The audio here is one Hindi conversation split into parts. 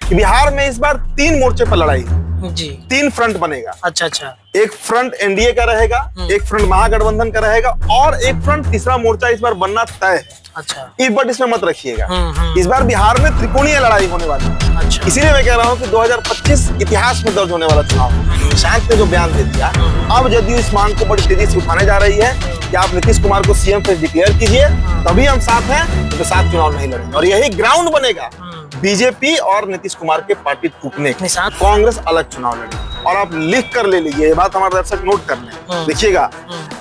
बिहार में इस बार 3 मोर्चे पर लड़ाई जी। 3 फ्रंट बनेगा। अच्छा अच्छा। एक फ्रंट एनडीए का रहेगा, एक फ्रंट महागठबंधन का रहेगा और एक फ्रंट तीसरा मोर्चा इस बार बनना तय है। अच्छा। इस बार इसमें मत रखिएगा। इस बार बिहार में त्रिकोणीय लड़ाई होने वाली है। अच्छा। इसीलिए मैं कह रहा हूँ कि 2025 इतिहास में दर्ज होने वाला चुनाव है। निशांत ने जो बयान दे दिया, अब जदयू इस मांग को बड़ी तेजी से उठाने जा रही है कि आप नीतीश कुमार को सीएम पे डिक्लेयर कीजिए, तभी हम साथ हैं, तो साथ चुनाव नहीं लड़ेंगे। और यही ग्राउंड बनेगा बीजेपी और नीतीश कुमार के पार्टी टूटने के। कांग्रेस अलग चुनाव लड़ेगी। और आप लिख कर ले लीजिए, ये बात हमारे दर्शक नोट कर लें। देखिएगा,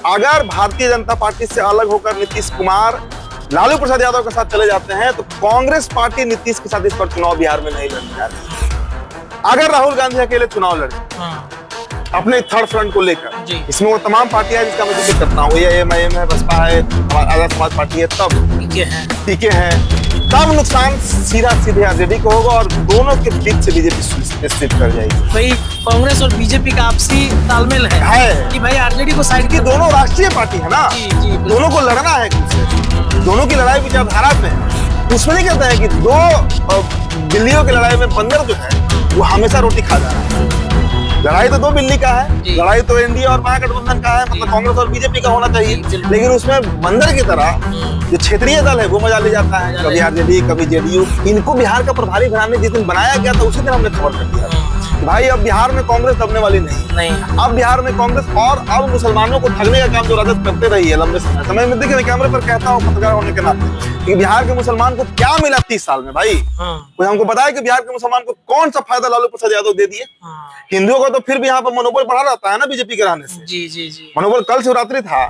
अगर भारतीय जनता पार्टी से अलग होकर नीतीश कुमार लालू प्रसाद यादव के साथ चले जाते हैं तो कांग्रेस पार्टी नीतीश के साथ इस पर चुनाव बिहार में नहीं लड़ने जा रही। अगर राहुल गांधी अकेले चुनाव लड़े अपने थर्ड फ्रंट को लेकर, इसमें वो तमाम पार्टियां जिसका मैं जिक्र करता हूँ, ये एमआईएम है, बसपा है, आजाद समाज पार्टी है, तब पीके हैं, तब नुकसान सीधे आरजेडी को होगा और दोनों के बीच से बीजेपी सुनिश्चित कर जाएगी। भाई कांग्रेस और बीजेपी का आपसी तालमेल है कि भाई आरजेडी को साइड की, दोनों राष्ट्रीय पार्टी है ना। जी, दोनों को लड़ना है, दोनों की लड़ाई विचारधारा में। उसमें नहीं कहते हैं कि 2 बिल्लियों की लड़ाई में बंदर जो है वो हमेशा रोटी खा जा रहा है। लड़ाई तो 2 बिल्ली का है, लड़ाई तो एनडीए और महागठबंधन का है, मतलब कांग्रेस और बीजेपी का होना चाहिए। लेकिन उसमें बंदर की तरह जो क्षेत्रीय दल है वो मजा ले जाता है, कभी आरजेडी कभी जेडीयू। इनको बिहार का प्रभारी बनाने जिस दिन बनाया गया था उसी दिन हमने खबर कर दिया भाई अब बिहार में कांग्रेस दबने वाली नहीं। अब बिहार में कांग्रेस और अब मुसलमानों को ठगने का काम जो राजद करते रही है लंबे समय में। देखिए, मैं कैमरे पर कहता हूँ पत्रकार होने के नाते कि बिहार के मुसलमान को क्या मिला 30 साल में भाई। कोई हमको बताया कि बिहार के मुसलमान को कौन सा फायदा लालू प्रसाद यादव दे दिए। हिंदुओं को तो फिर भी यहाँ पर मनोबल बढ़ा रहता है ना बीजेपी के रहने से। जी जी जी। मनोबल कल शिवरात्रि था।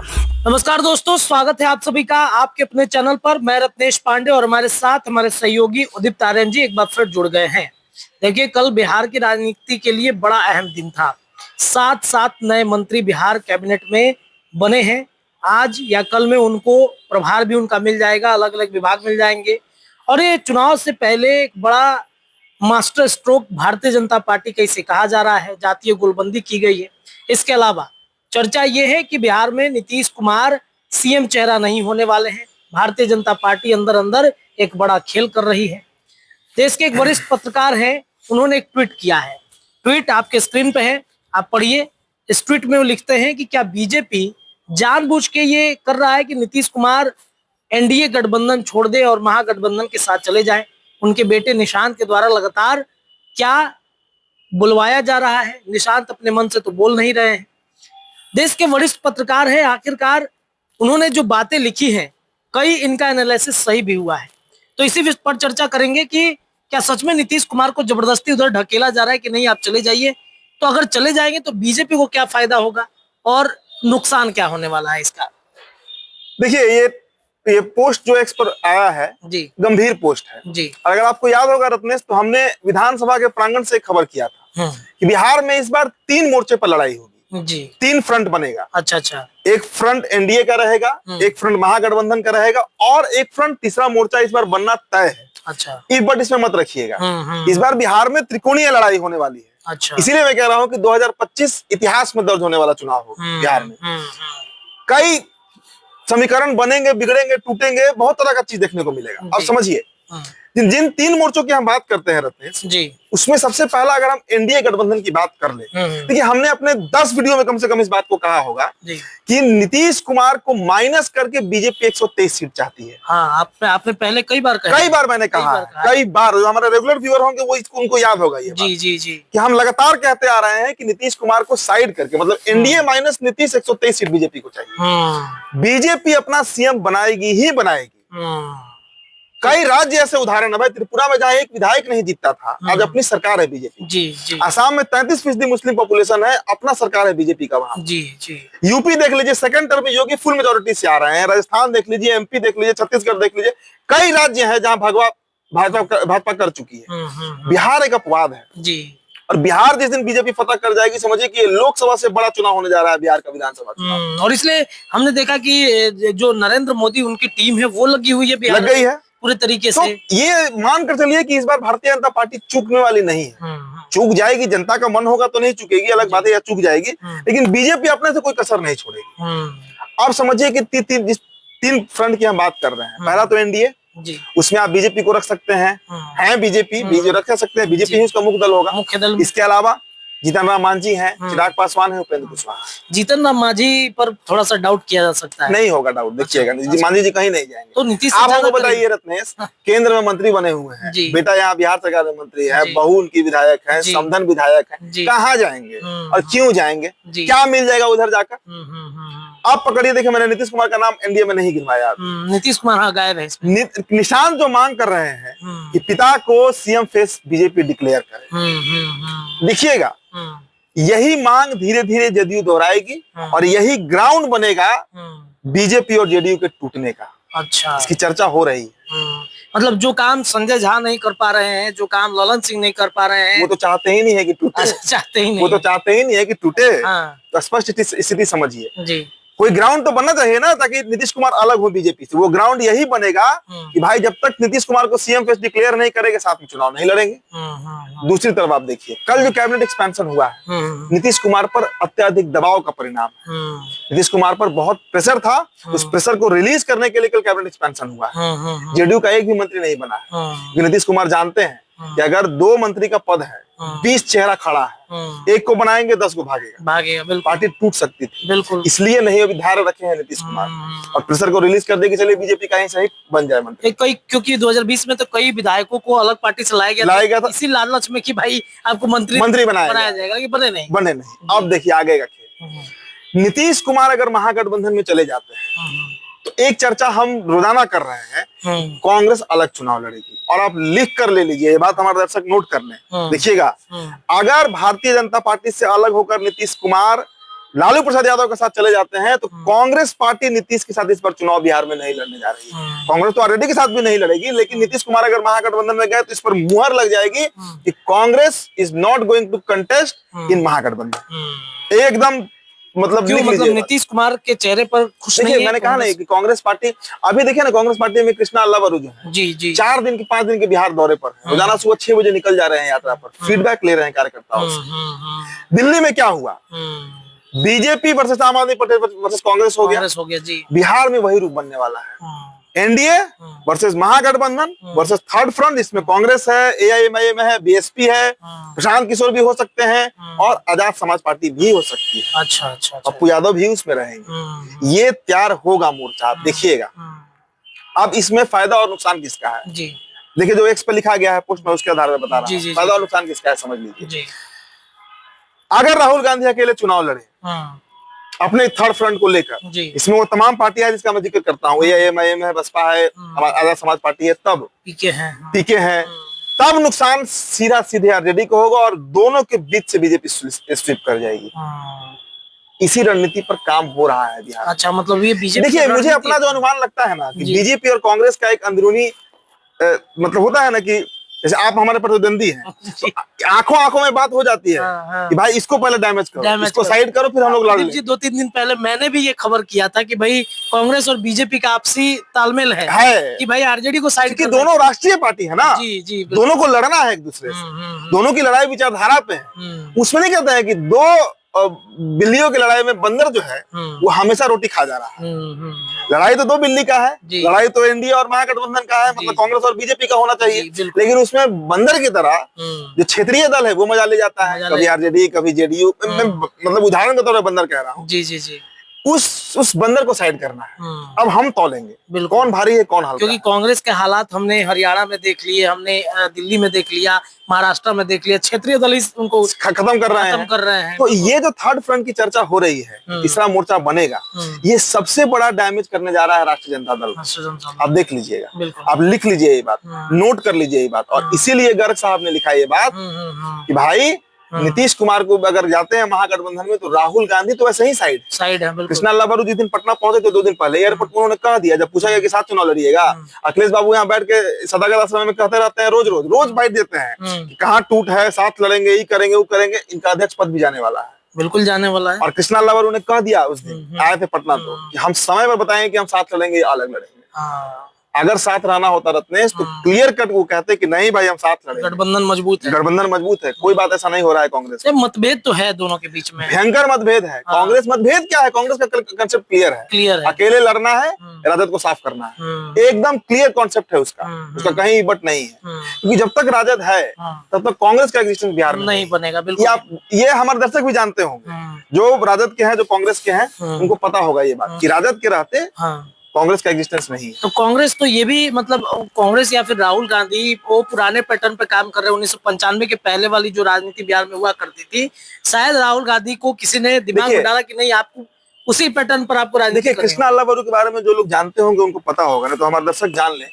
नमस्कार दोस्तों, स्वागत है आप सभी का आपके अपने चैनल पर। मैं रत्नेश पांडे और हमारे साथ हमारे सहयोगी उदित आर्यन जी एक बार फिर जुड़ गए हैं। देखिए, कल बिहार की राजनीति के लिए बड़ा अहम दिन था। 7 नए मंत्री बिहार कैबिनेट में बने हैं। आज या कल में उनको प्रभार भी उनका मिल जाएगा, अलग अलग विभाग मिल जाएंगे। और ये चुनाव से पहले एक बड़ा master stroke Bharatiya Janata party का इसे कहा जा रहा है। जातीय गोलबंदी की गई है। इसके अलावा चर्चा ये है कि बिहार में नीतीश कुमार सीएम चेहरा नहीं होने वाले हैं। भारतीय जनता पार्टी अंदर अंदर एक बड़ा खेल कर रही है। देश के एक वरिष्ठ पत्रकार हैं, उन्होंने एक ट्वीट किया है। ट्वीट आपके स्क्रीन पे है, आप पढ़िए। इस ट्वीट में वो लिखते हैं कि क्या बीजेपी जानबूझ के ये कर रहा है कि नीतीश कुमार एनडीए गठबंधन छोड़ दे और महागठबंधन के साथ चले जाएं। उनके बेटे निशांत के द्वारा लगातार क्या बुलवाया जा रहा है। निशांत अपने मन से तो बोल नहीं रहे हैं। देश के वरिष्ठ पत्रकार हैं, आखिरकार उन्होंने जो बातें लिखी हैं, कई इनका एनालिसिस सही भी हुआ है। तो इसी विषय पर चर्चा करेंगे कि क्या सच में नीतीश कुमार को जबरदस्ती उधर ढकेला जा रहा है कि नहीं आप चले जाइए। तो अगर चले जाएंगे तो बीजेपी को क्या फायदा होगा और नुकसान क्या होने वाला है इसका। देखिए, ये पोस्ट जो एक्स पर आया है जी, गंभीर पोस्ट है जी। अगर आपको याद होगा रत्नेश, तो हमने विधानसभा के प्रांगण से खबर किया था कि बिहार में इस बार 3 मोर्चे पर लड़ाई होगी जी। 3 फ्रंट बनेगा। अच्छा अच्छा। एक फ्रंट एनडीए का रहेगा, एक फ्रंट महागठबंधन का रहेगा और एक फ्रंट तीसरा मोर्चा इस बार बनना तय है। अच्छा। इस बार इसमें मत रखिएगा। इस बार बिहार में त्रिकोणीय लड़ाई होने वाली है। अच्छा। इसीलिए मैं कह रहा हूँ कि 2025 इतिहास में दर्ज होने वाला चुनाव होगा बिहार में। कई समीकरण बनेंगे, बिगड़ेंगे, टूटेंगे, बहुत तरह का चीज देखने को मिलेगा। अब समझिए, जिन 3 मोर्चों की हम बात करते हैं रत्नेश जी, उसमें सबसे पहला अगर हम एनडीए गठबंधन की बात कर ले, देखिए हमने अपने 10 वीडियो में कम से कम इस बात को कहा होगा कि नीतीश कुमार को माइनस करके बीजेपी 123 सीट चाहती है। हाँ, आपने पहले कई बार मैंने कहा, कई बार जो हमारे रेगुलर व्यूअर होंगे वो उनको याद होगा ये जी जी जी, कि हम लगातार कहते आ रहे हैं कि नीतीश कुमार को साइड करके, मतलब NDA minus Nitish 123 seat BJP को चाहिए। बीजेपी अपना सीएम बनाएगी ही बनाएगी। कई राज्य ऐसे उदाहरण है भाई, त्रिपुरा में जहाँ एक विधायक नहीं जीतता था, आज अपनी सरकार है बीजेपी जी जी। असम में 33% मुस्लिम पॉपुलेशन है, अपना सरकार है बीजेपी का वहाँ जी जी। यूपी देख लीजिए, सेकंड टर्म में योगी फुल मेजोरिटी से आ रहे हैं। राजस्थान देख लीजिए, एमपी देख लीजिए, छत्तीसगढ़ देख लीजिए, कई राज्य हैं जहाँ भाजपा कर चुकी है। बिहार एक अपवाद है जी। और बिहार जिस दिन बीजेपी फतह कर जाएगी, समझिए कि लोकसभा से बड़ा चुनाव होने जा रहा है बिहार का विधानसभा चुनाव। और इसलिए हमने देखा कि जो नरेंद्र मोदी उनकी टीम है वो लगी हुई है, बिहार लग गई है पूरे तरीके से। तो ये मान कर चलिए कि इस बार भारतीय जनता पार्टी चूकने वाली नहीं है। चूक जाएगी, जनता का मन होगा तो नहीं चुकेगी, अलग बात है, या चूक जाएगी, लेकिन बीजेपी अपने से कोई कसर नहीं छोड़ेगी। अब समझिए कि 3 फ्रंट की हम बात कर रहे हैं। पहला तो एनडीए, जी। उसमें आप बीजेपी को रख सकते हैं, है बीजेपी, बीजेपी रख सकते हैं, बीजेपी ही उसका मुख्य दल होगा। मुख्य दल। इसके अलावा जीतन राम मांझी हैं, चिराग पासवान है, उपेंद्र कुशवाहा। जीतन राम मांझी पर थोड़ा सा डाउट किया जा सकता है। नहीं होगा डाउट, देखिएगा मांझी जी कहीं नहीं जाएंगे। तो नीतीश आप हमको बताइए रत्नेश, केंद्र में मंत्री बने हुए हैं, बेटा यहाँ बिहार सरकार में मंत्री है, बहू उनकी विधायक है, समधन विधायक है, कहाँ जाएंगे और क्यों जाएंगे, क्या मिल जाएगा उधर जाकर? आप पकड़िए, देखिए मैंने नीतीश कुमार का नाम एनडीए में नहीं गिनवाया। नीतीश कुमार हाँ गायब है इसमें। निशान जो मांग कर रहे हैं कि पिता को सीएम फेस बीजेपी डिक्लेयर करे, देखिएगा यही मांग धीरे धीरे जदयू दोहराएगी और यही ग्राउंड बनेगा बीजेपी और जेडीयू के टूटने का। अच्छा, इसकी चर्चा हो रही है। मतलब जो काम संजय झा नहीं कर पा रहे हैं, जो काम ललन सिंह नहीं कर पा रहे हैं, वो तो चाहते ही नहीं है कि टूटे। चाहते ही नहीं, वो तो चाहते ही नहीं है कि टूटे। हाँ। तो स्पष्ट स्थिति समझिए जी। कोई ग्राउंड तो बनना चाहिए ना, ताकि नीतीश कुमार अलग हो बीजेपी से। वो ग्राउंड यही बनेगा कि भाई जब तक नीतीश कुमार को सीएम फेस डिक्लेयर नहीं करेंगे, साथ में चुनाव नहीं लड़ेंगे। दूसरी तरफ आप देखिए, कल जो कैबिनेट एक्सपेंशन हुआ है, नीतीश कुमार पर अत्यधिक दबाव का परिणाम है। नीतीश कुमार पर बहुत प्रेशर था, उस प्रेशर को रिलीज करने के लिए कल कैबिनेट एक्सपेंशन हुआ है। जेडीयू का एक भी मंत्री नहीं बना है। नीतीश कुमार जानते हैं कि अगर 2 मंत्री का पद है, 20 चेहरा खड़ा है, एक को बनाएंगे 10 को भागेगा, पार्टी टूट सकती थी। बिल्कुल, इसलिए नहीं अभी धैर्य रखे हैं नीतीश कुमार और प्रेशर को रिलीज कर देगी, चलिए बीजेपी कहीं सही बन जाए मंत्री। क्योंकि 2020 में तो कई विधायकों को अलग पार्टी से लाया गया था इसी लालच में कि भाई आपको मंत्री बनाया जाएगा, कि बने नहीं। अब देखिए आगे का खेल। नीतीश कुमार अगर महागठबंधन में चले जाते हैं तो एक चर्चा हम रोजाना कर रहे हैं, कांग्रेस अलग चुनाव लड़ेगी। और आप लिख कर ले लीजिए, ये बात हमारे दर्शक नोट कर लें। देखिएगा, अगर भारतीय जनता पार्टी से अलग होकर नीतीश कुमार लालू प्रसाद यादव के साथ चले जाते हैं तो कांग्रेस पार्टी नीतीश के साथ इस पर चुनाव बिहार में नहीं लड़ने जा रही है। कांग्रेस तो आरजेडी के साथ भी नहीं लड़ेगी, लेकिन नीतीश कुमार अगर महागठबंधन में गए तो इस पर मुहर लग जाएगी कि Congress is not going to contest in Mahagathbandhan. एकदम मतलब नीतीश कुमार के चेहरे पर खुश नहीं है। मैंने कहा ना कि कांग्रेस पार्टी, अभी देखिए ना, कांग्रेस पार्टी में कृष्णा अल्लावरू जो है, जी 4 दिन के 5 दिन के बिहार दौरे पर है। रोजाना सुबह 6 बजे निकल जा रहे हैं यात्रा पर, फीडबैक ले रहे हैं कार्यकर्ताओं से। दिल्ली में क्या हुआ, बीजेपी वर्सेस आम आदमी पार्टी वर्सेस कांग्रेस हो गया जी। बिहार में वही रूप बनने वाला है। एनडीए वर्सेस महागठबंधन वर्सेस थर्ड फ्रंट, इसमें कांग्रेस है, एआईएमआईएम है, बीएसपी है, प्रशांत किशोर भी हो सकते हैं और आजाद समाज पार्टी भी हो सकती है। अच्छा। पप्पू यादव भी उसमें रहेंगे। ये तैयार होगा मोर्चा, आप देखिएगा। अब इसमें फायदा और नुकसान किसका है जी। देखिए, जो एक्स पे लिखा गया है पोस्ट में, उसके आधार पर बता रहा हूं फायदा और नुकसान किसका है, समझ लीजिए। अगर राहुल गांधी अकेले चुनाव लड़े अपने थर्ड फ्रंट को लेकर, इसमें वो तमाम पार्टियां जिसका मैं जिक्र करता हूँ, एआईएमआईएम है, बसपा है, आजाद समाज पार्टी है, तब पीके हैं, तब नुकसान सीधा सीधे आरजेडी को होगा और दोनों के बीच से बीजेपी स्वीप कर जाएगी। इसी रणनीति पर काम हो रहा है बिहार। अच्छा, मतलब ये बीजेपी, देखिए मुझे अपना जो अनुमान लगता है ना कि बीजेपी और कांग्रेस का एक अंदरूनी मतलब होता है ना कि जैसे आप हमारे प्रतिद्वंदी हैं, तो आंखों में बात हो जाती है कि भाई इसको पहले डैमेज करो, इसको साइड करो, फिर हम लोग लड़ लेंगे। 2-3 दिन पहले मैंने भी ये खबर किया था कि भाई कांग्रेस और बीजेपी का आपसी तालमेल है कि भाई आरजेडी को साइड, कि दोनों राष्ट्रीय पार्टी है ना, जी दोनों को लड़ना है एक दूसरे से, दोनों की लड़ाई विचारधारा पे है। उसमें नहीं कहते हैं कि 2 बिल्लियों की लड़ाई में बंदर जो है वो हमेशा रोटी खा जा रहा है। लड़ाई तो 2 बिल्ली का है, लड़ाई तो एनडीए और महागठबंधन का है, मतलब कांग्रेस और बीजेपी का होना चाहिए, लेकिन उसमें बंदर की तरह जो क्षेत्रीय दल है वो मजा ले जाता है, कभी आरजेडी कभी जेडीयू। मतलब उदाहरण के तौर पर बंदर कह रहा हूँ। जी। उस बंदर को साइड करना है। अब हम तौलेंगे कौन भारी है कौन हल्का, क्योंकि कांग्रेस के हालात हमने हरियाणा में देख लिए, हमने दिल्ली में देख लिया, महाराष्ट्र में देख लिया, क्षेत्रीय दल उनको खत्म कर रहे हैं। तो ये जो थर्ड फ्रंट की चर्चा हो रही है, तीसरा मोर्चा बनेगा, ये सबसे बड़ा डैमेज करने जा रहा है राष्ट्रीय जनता दल। आप देख लीजिएगा, आप लिख लीजिए ये बात, नोट कर लीजिए ये बात। और इसीलिए गर्ग साहब ने लिखा ये बात कि भाई नीतीश कुमार को अगर जाते हैं महागठबंधन में तो राहुल गांधी तो वैसे ही साइड है। कृष्णा अल्लावरू जिस दिन पटना पहुंचे थे 2 दिन पहले एयरपोर्ट पर उन्होंने कह दिया, जब पूछा गया कि साथ चुनाव लड़िएगा, अखिलेश बाबू यहाँ बैठ के सदागत आश्रम में कहते रहते हैं, रोज बाइट देते हैं कि कहाँ टूट है, साथ लड़ेंगे, ये करेंगे वो करेंगे। इनका अध्यक्ष पद भी जाने वाला है, बिल्कुल जाने वाला है। और कृष्णा अल्लावरू ने कह दिया उस दिन आए थे पटना तो कि हम समय पर बताएंगे कि हम साथ लड़ेंगे या अलग लड़ेंगे। अगर साथ रहना होता रत्नेश तो क्लियर कट वो कहते कि नहीं भाई हम साथ लड़ेंगे, गठबंधन मजबूत है, गठबंधन मजबूत है। कोई बात ऐसा नहीं हो रहा है कांग्रेस में। मतभेद तो है दोनों के बीच में, भयंकर मतभेद है। कांग्रेस मतभेद क्या है, कांग्रेस का कंसेप्ट क्लियर है, अकेले लड़ना है, राजद को साफ करना है, एकदम क्लियर कॉन्सेप्ट है उसका, उसका कहीं बट नहीं है। क्योंकि जब तक राजद है तब तक कांग्रेस का एग्जिस्टेंस बिहार में नहीं बनेगा। बिल्कुल, ये हमारे दर्शक भी जानते होंगे, जो राजद के हैं, जो कांग्रेस के हैं, उनको पता होगा ये बात कि राजद के रहते कांग्रेस का एग्जिस्टेंस नहीं है। तो कांग्रेस तो ये भी मतलब कांग्रेस या फिर राहुल गांधी वो पुराने पैटर्न पे काम कर रहे हैं। 1995 के पहले वाली जो राजनीति बिहार में हुआ करती थी, शायद राहुल गांधी को किसी ने दिमाग में डाला कि नहीं आपको उसी पैटर्न पर आपको राजनीति। देखिए कृष्णा अल्लाह के बारे में जो लोग जानते होंगे उनको पता होगा, ना तो हमारे दर्शक जान ले,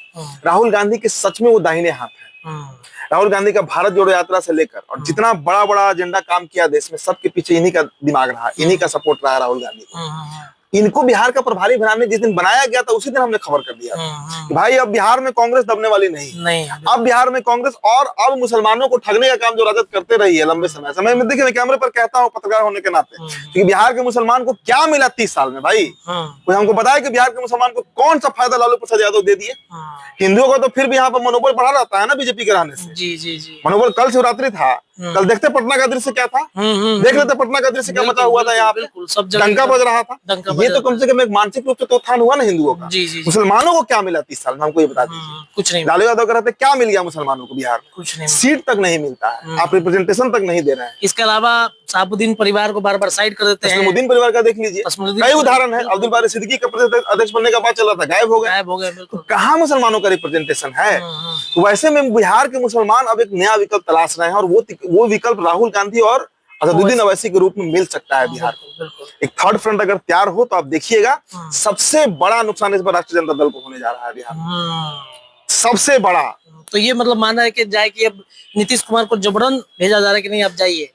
राहुल गांधी के सच में वो दाहिने हाथ है। राहुल गांधी का भारत जोड़ो यात्रा से लेकर और जितना बड़ा बड़ा एजेंडा काम किया देश में, सबके पीछे इन्हीं का दिमाग रहा, इन्हीं का सपोर्ट रहा राहुल गांधी को। इनको बिहार का प्रभारी बनाने जिस दिन बनाया गया था उसी दिन हमने खबर कर दिया कि भाई अब बिहार में कांग्रेस दबने वाली नहीं। अब बिहार में कांग्रेस और अब मुसलमानों को ठगने का काम जो राजद करते रही है लंबे समय में, देखिए मैं कैमरे पर कहता हूँ पत्रकार होने के नाते, क्योंकि बिहार के मुसलमान को क्या मिला 30 साल में भाई, कोई हमको बताया कि बिहार के मुसलमान को कौन सा फायदा लालू प्रसाद यादव दे दिए। हिंदुओं को तो फिर भी यहाँ पर मनोबल बढ़ा रहता है ना बीजेपी के रहने से। जी मनोबल, कल शिवरात्रि था, कल देखते पटना का दृश्य क्या था, देख लेते पटना का दृश्य क्या मचा हुआ था, यहाँ पे डंका बज रहा था। ये तो कम से कम एक मानसिक रूप से तो उत्थान हुआ ना हिंदुओं का। मुसलमानों को क्या मिला 30 साल में, हमको ये बता दीजिए। कुछ नहीं। लालू यादव कहते क्या मिल गया मुसलमानों को बिहार में? कुछ नहीं, सीट तक नहीं मिलता है, आप रिप्रेजेंटेशन तक नहीं दे रहे हैं। इसके अलावा शहाबुद्दीन परिवार को बार बार साइड कर देते हैं। नसरुद्दीन परिवार का देख लीजिए, कई उदाहरण है। अब्दुल बारी सिद्दीकी का प्रदेश अध्यक्ष बनने का बात चल रहा था, गायब हो गए। कहाँ मुसलमानों का रिप्रेजेंटेशन है? तो वैसे में बिहार के मुसलमान अब एक नया विकल्प तलाश रहे हैं और वो विकल्प राहुल गांधी और असदुद्दीन ओवैसी के रूप में मिल सकता है बिहार को। एक थर्ड फ्रंट अगर तैयार हो तो आप देखिएगा सबसे बड़ा नुकसान इस बार राष्ट्रीय जनता दल को होने जा रहा है बिहार में, सबसे बड़ा। तो ये मतलब माना है कि जाए कि अब नीतीश कुमार को जबरन भेजा जा रहा है कि नहीं आप जाइए,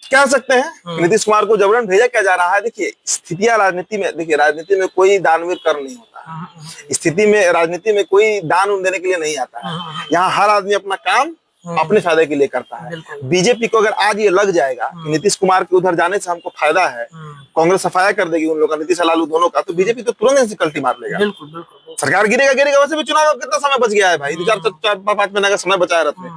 कह सकते हैं नीतीश कुमार को जबरन भेजा क्या जा रहा है। देखिए स्थितियां राजनीति में, देखिए राजनीति में कोई दानवीर कर्म नहीं होता, स्थिति में राजनीति में कोई दान उन देने के लिए नहीं आता है। यहाँ हर आदमी अपना काम अपने फायदे के लिए करता है। बीजेपी को अगर आज ये लग जाएगा कि नीतीश कुमार के उधर जाने से हमको फायदा है, कांग्रेस सफाया कर देगी उन लोगों का, नीतीश लालू दोनों का, तो बीजेपी तो तुरंत ऐसी कल्टी मार लेगा। बिल्कुल। सरकार गिरेगा। वैसे भी चुनाव कितना समय बच गया है भाई, 4-5 महीने का समय बचा है रत्ने।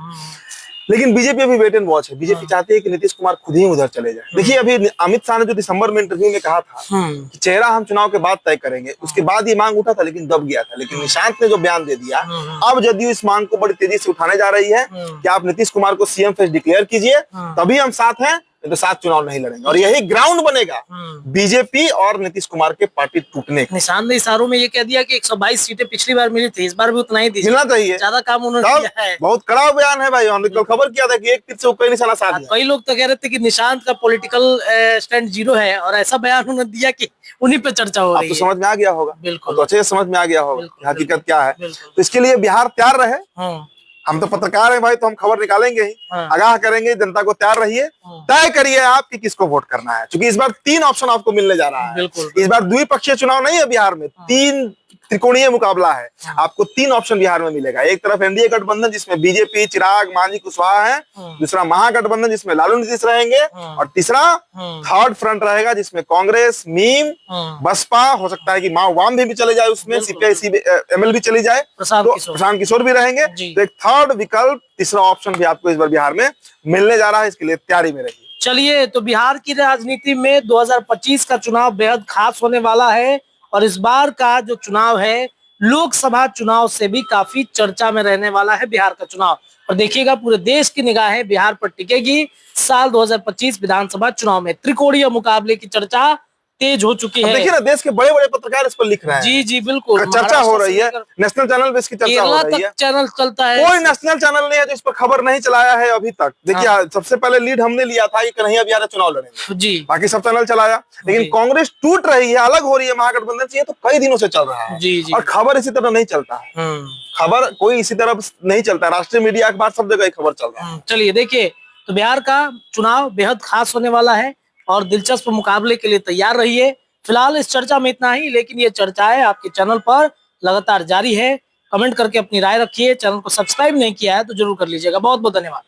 लेकिन बीजेपी अभी वेट एंड वॉच है। बीजेपी चाहती है कि नीतीश कुमार खुद ही उधर चले जाए। देखिए अभी अमित शाह ने जो दिसंबर में इंटरव्यू में कहा था कि चेहरा हम चुनाव के बाद तय करेंगे, उसके बाद ये मांग उठा था लेकिन दब गया था। लेकिन निशांत ने जो बयान दे दिया, अब जदयू इस मांग को बड़ी तेजी से उठाने जा रही है कि आप नीतीश कुमार को सीएम फेस डिक्लेयर कीजिए, तभी हम साथ हैं, तो साथ चुनाव नहीं लड़ेंगे। और यही ग्राउंड बनेगा बीजेपी और नीतीश कुमार के पार्टी टूटने का। निशांत ने इशारों में ये कह दिया कि 122 सीटें पिछली बार मिली थी, इस बार भी उतना ही मिलना चाहिए, ज्यादा काम उन्होंने किया है। बहुत कड़ा बयान है भाई, हमने कल खबर किया था कि एक तीर से कई निशाना साध दिया। कई लोग तो कह रहे थे कि निशांत का पॉलिटिकल स्टैंड 0 है और ऐसा बयान उन्होंने दिया कि उन्हीं पे चर्चा हो रही है। तो समझ में आ गया होगा, बिल्कुल तो अच्छे से समझ में आ गया होगा हकीकत क्या है। तो इसके लिए बिहार तैयार रहे। हम तो पत्रकार हैं भाई, तो हम खबर निकालेंगे ही, आगाह करेंगे जनता को। तैयार रहिए, तय करिए आप कि किसको वोट करना है, क्योंकि इस बार 3 ऑप्शन आपको मिलने जा रहा है। इस बार द्विपक्षीय चुनाव नहीं है बिहार में, 3 त्रिकोणीय मुकाबला है। आपको 3 ऑप्शन बिहार में मिलेगा। एक तरफ एनडीए गठबंधन जिसमें बीजेपी, चिराग, मांझी, कुशवाहा है। दूसरा महागठबंधन जिसमें लालू नीतीश रहेंगे। और तीसरा थर्ड फ्रंट रहेगा जिसमें कांग्रेस, मीम, बसपा, हो सकता है कि वाम भी चले जाए, उसमें सीपीआई एमएल भी चली जाए, प्रशांत किशोर भी रहेंगे। तो एक थर्ड विकल्प, तीसरा ऑप्शन भी आपको इस बार बिहार में मिलने जा रहा है। इसके लिए तैयारी में रहिए। चलिए, तो बिहार की राजनीति में 2025 का चुनाव बेहद खास होने वाला है और इस बार का जो चुनाव है लोकसभा चुनाव से भी काफी चर्चा में रहने वाला है बिहार का चुनाव। और देखिएगा पूरे देश की निगाहें बिहार पर टिकेगी। साल 2025 विधानसभा चुनाव में त्रिकोणीय मुकाबले की चर्चा तेज हो चुकी है। देखिए ना, देश के बड़े बड़े पत्रकार इस पर लिख रहे हैं। जी बिल्कुल, चर्चा हो रही है, नेशनल चैनल पे इसकी चर्चा हो रही है। चैनल चलता है, कोई नेशनल चैनल नहीं है जो इस पर खबर नहीं चलाया है अभी तक। देखिए सबसे पहले लीड हमने लिया था कि कन्हैया बिहार चुनाव लड़ेंगे जी, बाकी सब चैनल चलाया। लेकिन कांग्रेस टूट रही है, अलग हो रही है महागठबंधन से, ये तो कई दिनों से चल रहा है जी। और खबर इसी तरह नहीं चलता है, खबर कोई इसी तरह नहीं चलता। राष्ट्रीय मीडिया, अखबार, सब जगह खबर चल रहा है। चलिए देखिए, तो बिहार का चुनाव बेहद खास होने वाला है और दिलचस्प मुकाबले के लिए तैयार रहिए। फिलहाल इस चर्चा में इतना ही, लेकिन ये चर्चाएं आपके चैनल पर लगातार जारी है। कमेंट करके अपनी राय रखिए। चैनल को सब्सक्राइब नहीं किया है तो जरूर कर लीजिएगा। बहुत बहुत धन्यवाद।